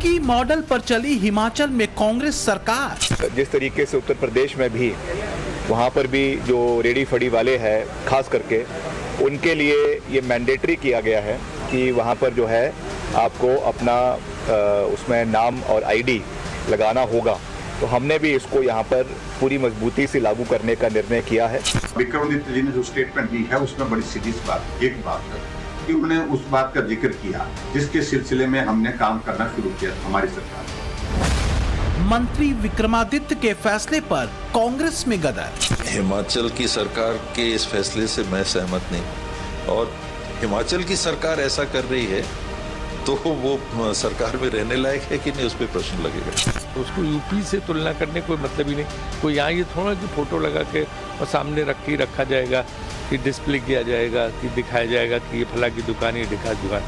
योगी model पर चली हिमाचल में कांग्रेस सरकार। जिस तरीके से उत्तर प्रदेश में भी वहाँ पर भी जो रेडी फड़ी वाले हैं खास करके उनके लिए ये मैंडेटरी किया गया है कि वहाँ पर जो है आपको अपना उसमें नाम और आईडी लगाना होगा। तो हमने भी इसको यहाँ पर पूरी मजबूती से लागू करने का निर्णय किया है। विक्रमादित्य जी ने जो स्टेटमेंट दी है उसमें बड़ी सीरियस बात एक बात है कि उन्होंने उस बात का जिक्र किया जिसके सिलसिले में हमने काम करना शुरू किया हमारी सरकार। मंत्री विक्रमादित्य के फैसले पर कांग्रेस में गदर। हिमाचल की सरकार के इस फैसले से मैं सहमत नहीं और हिमाचल की सरकार ऐसा कर रही है तो वो सरकार में रहने लायक है कि नहीं उस पर प्रश्न लगेगा। उसको यूपी से तुलना करने कोई मतलब ही नहीं। कोई यहाँ ये थोड़ा कि फोटो लगा के और सामने रखा जाएगा कि डिस्प्ले किया जाएगा कि दिखाया जाएगा कि ये फला की दुकान ये ढिका दुकान।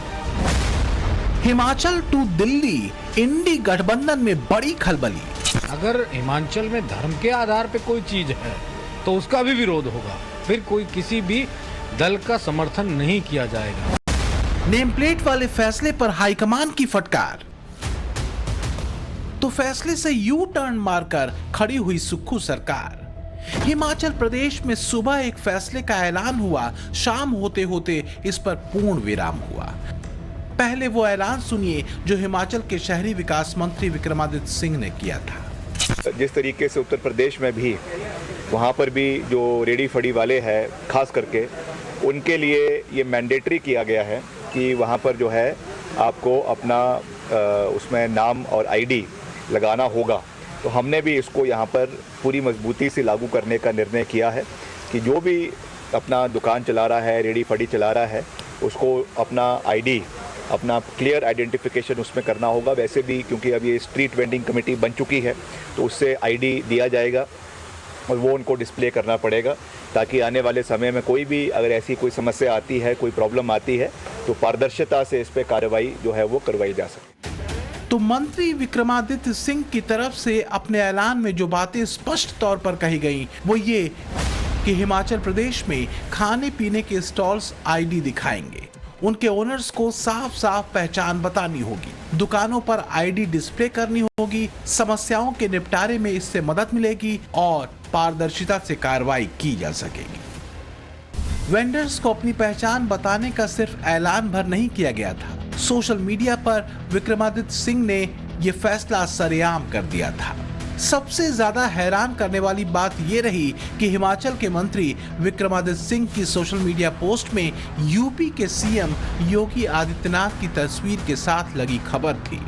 हिमाचल टू दिल्ली इंडी गठबंधन में बड़ी खलबली। अगर हिमाचल में धर्म के आधार पे कोई चीज है तो उसका भी विरोध होगा, फिर कोई किसी भी दल का समर्थन नहीं किया जाएगा। नेम प्लेट वाले फैसले पर हाईकमान की फटकार। तो फैसले से यू टर्न मारकर खड़ी हुई सुक्खू सरकार। हिमाचल प्रदेश में सुबह एक फैसले का ऐलान हुआ, शाम होते होते इस पर पूर्ण विराम हुआ। पहले वो ऐलान सुनिए जो हिमाचल के शहरी विकास मंत्री विक्रमादित्य सिंह ने किया था। जिस तरीके से उत्तर प्रदेश में भी वहाँ पर भी जो रेडी फड़ी वाले हैं खास करके उनके लिए ये मैंडेटरी किया गया है कि वहाँ पर जो है आपको अपना उसमें नाम और आईडी लगाना होगा। तो हमने भी इसको यहाँ पर पूरी मजबूती से लागू करने का निर्णय किया है कि जो भी अपना दुकान चला रहा है, रेडी फड़ी चला रहा है, उसको अपना आईडी, अपना क्लियर आइडेंटिफिकेशन उसमें करना होगा। वैसे भी क्योंकि अब ये स्ट्रीट वेंडिंग कमेटी बन चुकी है तो उससे आईडी दिया जाएगा और वो उनको डिस्प्ले करना पड़ेगा ताकि आने वाले समय में कोई भी अगर ऐसी कोई समस्या आती है, कोई प्रॉब्लम आती है तो पारदर्शिता से इस पे कार्रवाई जो है वो करवाई जा सके। तो मंत्री विक्रमादित्य सिंह की तरफ से अपने ऐलान में जो बातें स्पष्ट तौर पर कही गई वो ये कि हिमाचल प्रदेश में खाने पीने के स्टॉल्स आईडी दिखाएंगे, उनके ओनर्स को साफ साफ पहचान बतानी होगी, दुकानों पर आईडी डिस्प्ले करनी होगी, समस्याओं के निपटारे में इससे मदद मिलेगी और पारदर्शिता से कार्रवाई की जा सकेगी। वेंडर्स को अपनी पहचान बताने का सिर्फ ऐलान भर नहीं किया गया था, सोशल मीडिया पर विक्रमादित्य सिंह ने यह फैसला सरेआम कर दिया था। सबसे ज्यादा हैरान करने वाली बात यह रही कि हिमाचल के मंत्री विक्रमादित्य सिंह की सोशल मीडिया पोस्ट में यूपी के सीएम योगी आदित्यनाथ की तस्वीर के साथ लगी खबर थी।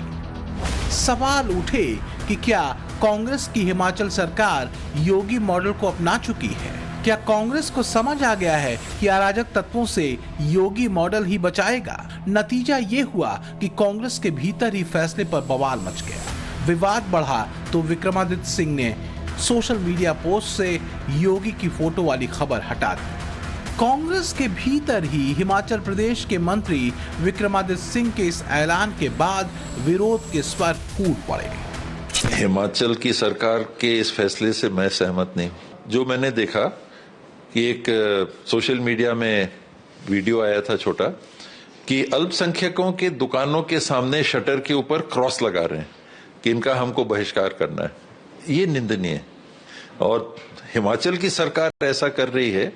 सवाल उठे कि क्या कांग्रेस की हिमाचल सरकार योगी मॉडल को अपना चुकी है? क्या कांग्रेस को समझ आ गया है कि अराजक तत्वों से योगी मॉडल ही बचाएगा? नतीजा ये हुआ कि कांग्रेस के भीतर ही फैसले पर बवाल मच गया, विवाद बढ़ा तो विक्रमादित्य सिंह ने सोशल मीडिया पोस्ट से योगी की फोटो वाली खबर हटा दी। कांग्रेस के भीतर ही हिमाचल प्रदेश के मंत्री विक्रमादित्य सिंह के इस ऐलान के बाद विरोध के स्वर फूट पड़े। हिमाचल की सरकार के इस फैसले से मैं सहमत नहीं। जो मैंने देखा कि एक सोशल मीडिया में वीडियो आया था छोटा कि अल्पसंख्यकों के दुकानों के सामने शटर के ऊपर क्रॉस लगा रहे हैं कि इनका हमको बहिष्कार करना है। ये निंदनीय है और हिमाचल की सरकार ऐसा कर रही है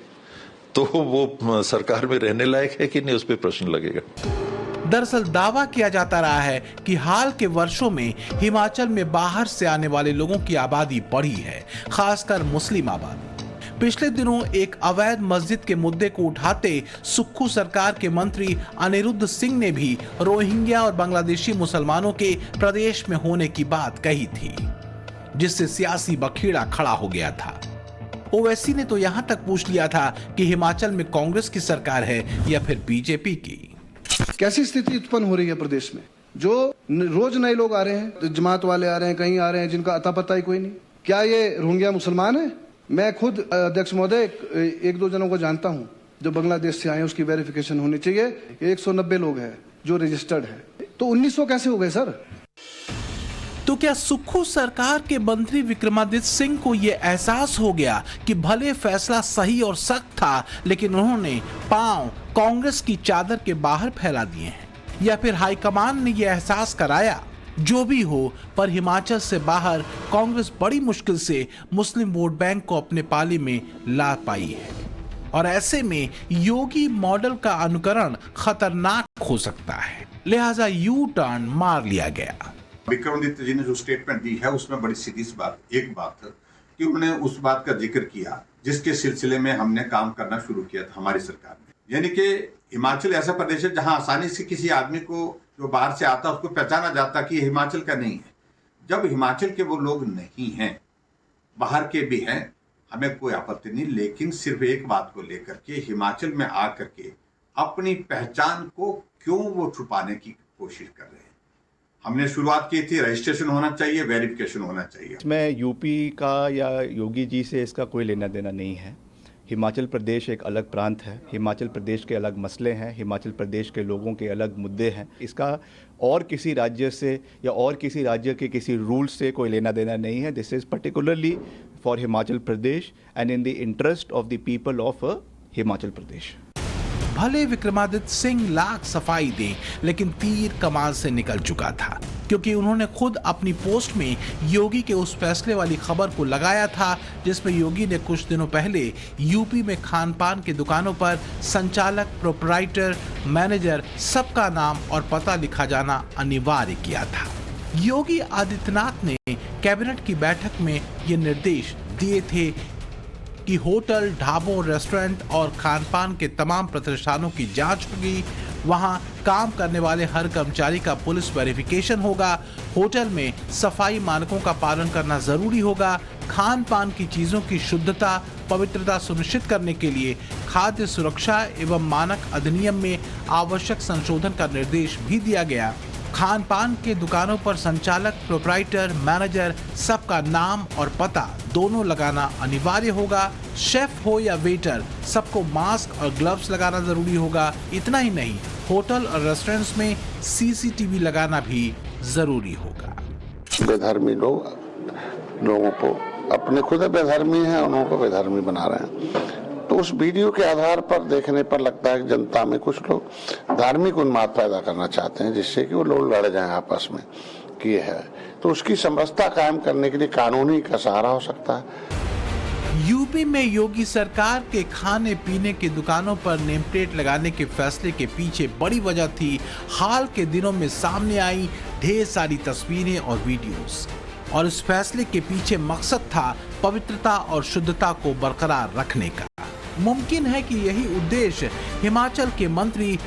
तो वो सरकार में रहने लायक है कि नहीं उस पर प्रश्न लगेगा। दरअसल दावा किया जाता रहा है कि हाल के वर्षों में हिमाचल में बाहर से आने वाले लोगों की आबादी बढ़ी है, खासकर मुस्लिम आबादी। पिछले दिनों एक अवैध मस्जिद के मुद्दे को उठाते सुक्खू सरकार के मंत्री अनिरुद्ध सिंह ने भी रोहिंग्या और बांग्लादेशी मुसलमानों के प्रदेश में होने की बात कही थी, जिससे सियासी बखेड़ा खड़ा हो गया था। ओवैसी ने तो यहां तक पूछ लिया था कि हिमाचल में कांग्रेस की सरकार है या फिर बीजेपी की। कैसी स्थिति उत्पन्न हो रही है प्रदेश में? जो रोज नए लोग आ रहे हैं, जमात वाले आ रहे हैं, कहीं आ रहे हैं जिनका अता पता ही कोई नहीं। क्या ये रोहिंग्या मुसलमान है? मैं खुद अध्यक्ष महोदय एक दो जनों को जानता हूं जो बांग्लादेश से आए हैं, उसकी वेरिफिकेशन होनी चाहिए। 190 लोग हैं जो रजिस्टर्ड है, तो 1900 कैसे हो गए सर? तो क्या सुक्खू सरकार के मंत्री विक्रमादित्य सिंह को यह एहसास हो गया कि भले फैसला सही और सख्त था लेकिन उन्होंने पांव कांग्रेस की चादर के बाहर फैला दिए हैं, या फिर हाईकमान ने यह एहसास कराया जो भी हो, पर हिमाचल से बाहर कांग्रेस बड़ी मुश्किल से मुस्लिम वोट बैंक को अपने पाले में ला पाई है और ऐसे में योगी मॉडल का अनुकरण खतरनाक हो सकता है, लिहाजा यू टर्न मार लिया गया। विक्रमादित्य जी ने जो स्टेटमेंट दी है उसमें बड़ी सीधी एक बात है कि उन्होंने उस बात का जिक्र किया जिसके सिलसिले में हमने काम करना शुरू किया था हमारी सरकार ने, यानी कि हिमाचल ऐसा प्रदेश है जहां आसानी से किसी आदमी को जो बाहर से आता है उसको पहचाना जाता कि हिमाचल का नहीं है। जब हिमाचल के वो लोग नहीं हैं, बाहर के भी हैं, हमें कोई आपत्ति नहीं, लेकिन सिर्फ एक बात को लेकर के हिमाचल में आकर के अपनी पहचान को क्यों वो छुपाने की कोशिश कर रहे हैं। हमने शुरुआत की थी रजिस्ट्रेशन होना चाहिए, वेरिफिकेशन होना चाहिए। इसमें यूपी का या योगी जी से इसका कोई लेना देना नहीं है। हिमाचल प्रदेश एक अलग प्रांत है, हिमाचल प्रदेश के अलग मसले हैं, हिमाचल प्रदेश के लोगों के अलग मुद्दे हैं। इसका और किसी राज्य से या और किसी राज्य के किसी रूल से कोई लेना देना नहीं है। This is particularly for Himachal Pradesh and in the interest of the people of Himachal Pradesh. भले विक्रमादित्य सिंह लाख सफाई दें, लेकिन तीर कमान से निकल चुका था, क्योंकि उन्होंने खुद अपनी पोस्ट में योगी के उस फैसले वाली खबर को लगाया था जिसमें योगी ने कुछ दिनों पहले यूपी में खान पान की दुकानों पर संचालक, प्रोपराइटर, मैनेजर सबका नाम और पता लिखा जाना अनिवार्य किया था। योगी आदित्यनाथ ने कैबिनेट की बैठक में ये निर्देश दिए थे कि होटल, ढाबों, रेस्टोरेंट और खान पान के तमाम प्रतिष्ठानों की जांच होगी, वहां काम करने वाले हर कर्मचारी का पुलिस वेरिफिकेशन होगा, होटल में सफाई मानकों का पालन करना जरूरी होगा, खान पान की चीजों की शुद्धता, पवित्रता सुनिश्चित करने के लिए खाद्य सुरक्षा एवं मानक अधिनियम में आवश्यक संशोधन का निर्देश भी दिया गया। खान पान के दुकानों पर संचालक, प्रोपराइटर, मैनेजर सबका नाम और पता दोनों लगाना अनिवार्य होगा। शेफ हो या वेटर, सबको मास्क और ग्लव्स लगाना जरूरी होगा। इतना ही नहीं, होटल और रेस्टोरेंट्स में सीसीटीवी लगाना भी जरूरी होगा। बेधर्मी लोगों को अपने खुद बेधर्मी हैं, उनको बेधर्मी बना रहे हैं। तो उस वीडियो के आधार पर देखने पर लगता है कि जनता में कुछ लोग धार्मिक उन्माद पैदा करना चाहते हैं, जिससे कि वो लोग लड़ जाएं आपस में कि ये है। तो उसकी समरसता कायम करने के लिए कानूनी का सहारा हो सकता है। यूपी में योगी सरकार के खाने पीने की दुकानों पर नेम प्लेट लगाने के फैसले के पीछे बड़ी वजह थी हाल के दिनों में सामने आई ढेर सारी तस्वीरें और वीडियोस, और इस फैसले के पीछे मकसद था पवित्रता और शुद्धता को बरकरार रखने का। मुमकिन है कि यही उद्देश्य हिमाचल के मंत्री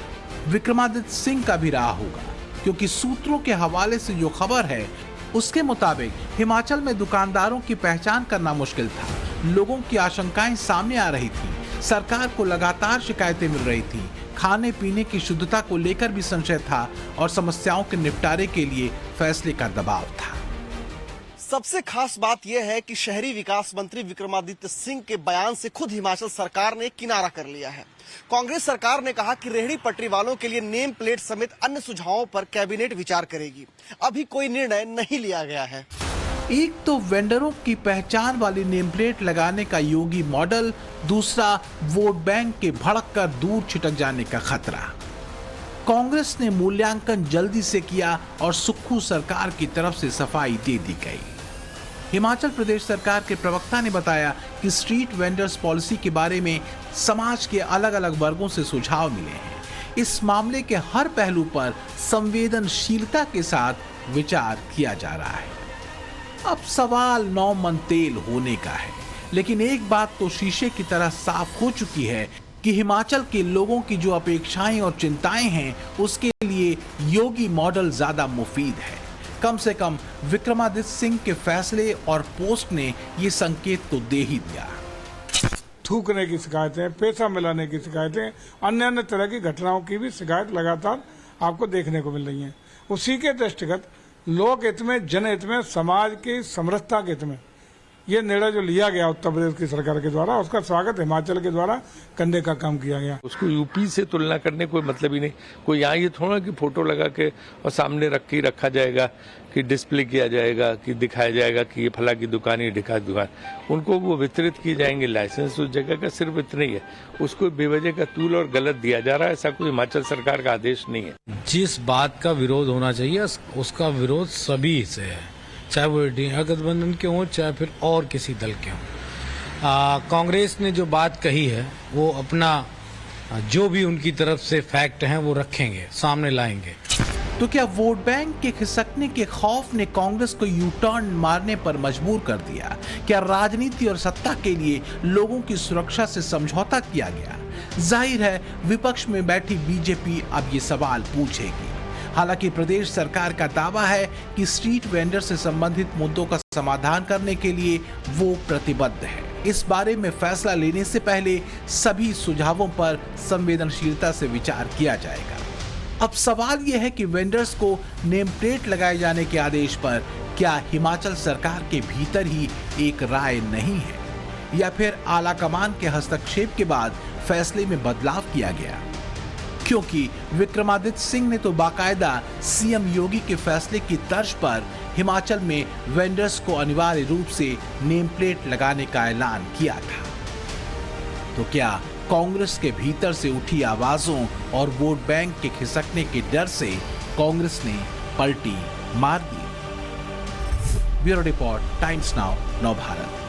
विक्रमादित्य सिंह का भी रहा होगा, क्योंकि सूत्रों के हवाले से जो खबर है उसके मुताबिक हिमाचल में दुकानदारों की पहचान करना मुश्किल था। लोगों की आशंकाएं सामने आ रही थी, सरकार को लगातार शिकायतें मिल रही थी, खाने पीने की शुद्धता को लेकर भी संशय था और समस्याओं के निपटारे के लिए फैसले का दबाव था। सबसे खास बात यह है कि शहरी विकास मंत्री विक्रमादित्य सिंह के बयान से खुद हिमाचल सरकार ने किनारा कर लिया है। कांग्रेस सरकार ने कहा कि रेहड़ी पटरी वालों के लिए नेम प्लेट समेत अन्य सुझावों पर कैबिनेट विचार करेगी। अभी कोई निर्णय नहीं लिया गया है। एक तो वेंडरों की पहचान वाली नेम प्लेट लगाने का योगी मॉडल, दूसरा वोट बैंक के भड़क कर दूर छिटक जाने का खतरा। कांग्रेस ने मूल्यांकन जल्दी से किया और सुक्खू सरकार की तरफ से सफाई दे दी गई। हिमाचल प्रदेश सरकार के प्रवक्ता ने बताया कि स्ट्रीट वेंडर्स पॉलिसी के बारे में समाज के अलग अलग वर्गों से सुझाव मिले हैं। इस मामले के हर पहलू पर संवेदनशीलता के साथ विचार किया जा रहा है। अब सवाल नौ मन तेल होने का है, लेकिन एक बात तो शीशे की तरह साफ हो चुकी है कि हिमाचल के लोगों की जो अपेक्षाएं और चिंताएं हैं उसके लिए योगी मॉडल ज्यादा मुफीद है। कम से कम विक्रमादित्य सिंह के फैसले और पोस्ट ने ये संकेत तो दे ही दिया। थूकने की शिकायतें, पैसा मिलाने की शिकायतें, अन्य अन्य तरह की घटनाओं की भी शिकायत लगातार आपको देखने को मिल रही है। उसी के दृष्टिगत लोक हित में, जनहित में, समाज की समरसता के हित में ये निर्णय जो लिया गया उत्तर प्रदेश की सरकार के द्वारा, उसका स्वागत हिमाचल के द्वारा करने का काम किया गया। उसको यूपी से तुलना करने कोई मतलब ही नहीं। कोई यहाँ ये थोड़ा कि फोटो लगा के और सामने रखा जाएगा, कि डिस्प्ले किया जाएगा, कि दिखाया जाएगा कि ये फला की दुकान, ये ढिका दुकान। उनको वो वितरित किए जाएंगे लाइसेंस उस जगह का, सिर्फ इतना ही है। उसको बेवजह का तूल और गलत दिया जा रहा है, ऐसा कोई हिमाचल सरकार का आदेश नहीं है। जिस बात का विरोध होना चाहिए उसका विरोध सभी से है, चाहे वो इंडिया गठबंधन के हों, चाहे फिर और किसी दल के हों। कांग्रेस ने जो बात कही है वो अपना जो भी उनकी तरफ से फैक्ट हैं वो रखेंगे, सामने लाएंगे। तो क्या वोट बैंक के खिसकने के खौफ ने कांग्रेस को यू टर्न मारने पर मजबूर कर दिया? क्या राजनीति और सत्ता के लिए लोगों की सुरक्षा से समझौता किया गया? जाहिर है विपक्ष में बैठी बीजेपी अब ये सवाल पूछेगी। हालांकि प्रदेश सरकार का दावा है कि स्ट्रीट वेंडर से संबंधित मुद्दों का समाधान करने के लिए वो प्रतिबद्ध है। इस बारे में फैसला लेने से पहले सभी सुझावों पर संवेदनशीलता से विचार किया जाएगा। अब सवाल यह है कि वेंडर्स को नेम प्लेट लगाए जाने के आदेश पर क्या हिमाचल सरकार के भीतर ही एक राय नहीं है, या फिर आलाकमान के हस्तक्षेप के बाद फैसले में बदलाव किया गया? क्योंकि विक्रमादित्य सिंह ने तो बाकायदा सीएम योगी के फैसले की तर्ज पर हिमाचल में वेंडर्स को अनिवार्य रूप से नेम प्लेट लगाने का ऐलान किया था। तो क्या कांग्रेस के भीतर से उठी आवाजों और वोट बैंक के खिसकने के डर से कांग्रेस ने पलटी मार दी? ब्यूरो रिपोर्ट, टाइम्स नाउ, नव भारत।